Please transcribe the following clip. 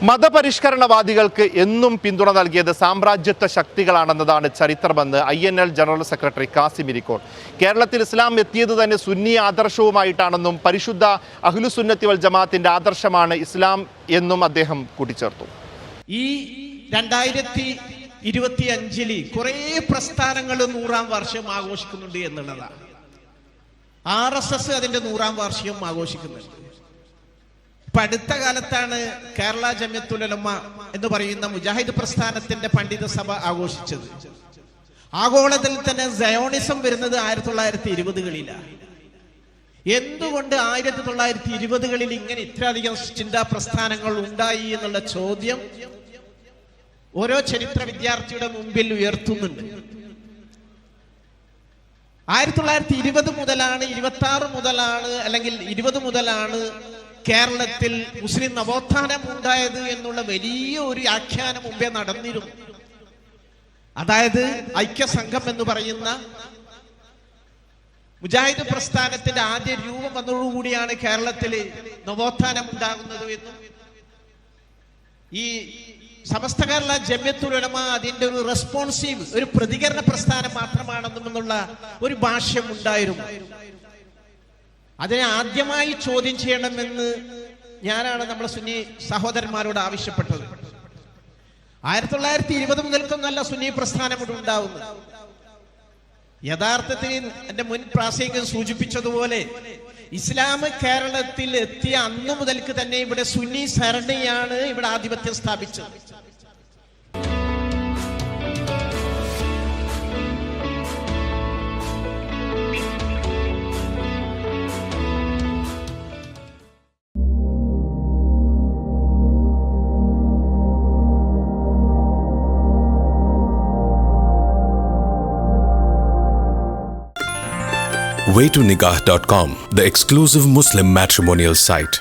മതപരിഷ്കരണവാദികൾക്ക് എന്നും പിന്തുണ നൽകിയത് സാമ്രാജ്യത്വ ശക്തികളാണെന്നതാണ് ചരിത്രമെന്ന് INL ജനറൽ സെക്രട്ടറി കാസിം ഇരിക്കോട്. കേരളത്തിൽ ഇസ്ലാം എത്തിയത് തന്നെ സുന്നി ആദർശവുമായിട്ടാണെന്നും പരിശുദ്ധ അഹ്ലുസുന്നത്തി വൽ ജമാഅത്തിന്റെ ആദർശമാണ് ഇസ്ലാം എന്നും അദ്ദേഹം കൂട്ടിച്ചേർത്തു. ഈ 2025 കുറെ പ്രസ്ഥാനങ്ങൾ 100-ാം വാർഷികം ആഘോഷിക്കുന്നുണ്ട് എന്നുള്ളതാണ്. RSS അതിന്റെ 100-ാം വാർഷികം ആഘോഷിക്കുന്നുണ്ട്. ഇപ്പൊ അടുത്ത കാലത്താണ് കേരള ജമിയത്തുൽ ഉലമ എന്ന് പറയുന്ന മുജാഹിദ് പ്രസ്ഥാനത്തിന്റെ പണ്ഡിത സഭ ആഘോഷിച്ചത്. ആഗോളത്തിൽ തന്നെ സയോണിസം വരുന്നത് 1920-കളിലാണ്. എന്തുകൊണ്ട് 1920-കളിൽ ഇങ്ങനെ ഇത്രയധികം ചിന്താ പ്രസ്ഥാനങ്ങൾ ഉണ്ടായി എന്നുള്ള ചോദ്യം ഓരോ ചരിത്ര വിദ്യാർത്ഥിയുടെ മുമ്പിൽ ഉയർത്തുന്നുണ്ട്. 1920 മുതലാണ്, 26 മുതലാണ്, അല്ലെങ്കിൽ 20 മുതലാണ് കേരളത്തിൽ മുസ്ലിം നവോത്ഥാനം ഉണ്ടായത് എന്നുള്ള വലിയ ഒരു ആഖ്യാനം മുമ്പേ നടന്നിരുന്നു. അതായത് ഐക്യസംഘം എന്ന് പറയുന്ന മുജാഹിദ് പ്രസ്ഥാനത്തിന്റെ ആദ്യ രൂപം വന്നതോടുകൂടിയാണ് കേരളത്തിൽ നവോത്ഥാനം ഉണ്ടാകുന്നത് എന്നും ഈ സമസ്ത കേരള ജമിയത്തുൽ ഉലമ അതിന്റെ ഒരു റെസ്പോൺസീവ്, ഒരു പ്രതികരണ പ്രസ്ഥാനം മാത്രമാണെന്നുള്ള ഒരു ഭാഷ്യം ഉണ്ടായിരുന്നു. അതിനെ ആദ്യമായി ചോദ്യം ചെയ്യണമെന്ന് ഞാനാണ് നമ്മുടെ സുന്നി സഹോദരന്മാരോട് ആവശ്യപ്പെട്ടത്. 1920 മുതൽക്കൊന്നല്ല സുന്നി പ്രസ്ഥാനം ഇവിടെ ഉണ്ടാവുന്നത്. യഥാർത്ഥത്തിൽ എന്റെ മുൻ പ്രാസംഗികൻ സൂചിപ്പിച്ചതുപോലെ ഇസ്ലാം കേരളത്തിൽ എത്തിയ അന്നു മുതൽക്ക് തന്നെ ഇവിടെ സുന്നി സരണിയാണ് ഇവിടെ ആധിപത്യം സ്ഥാപിച്ചത്. waytonikah.com, the exclusive Muslim matrimonial site.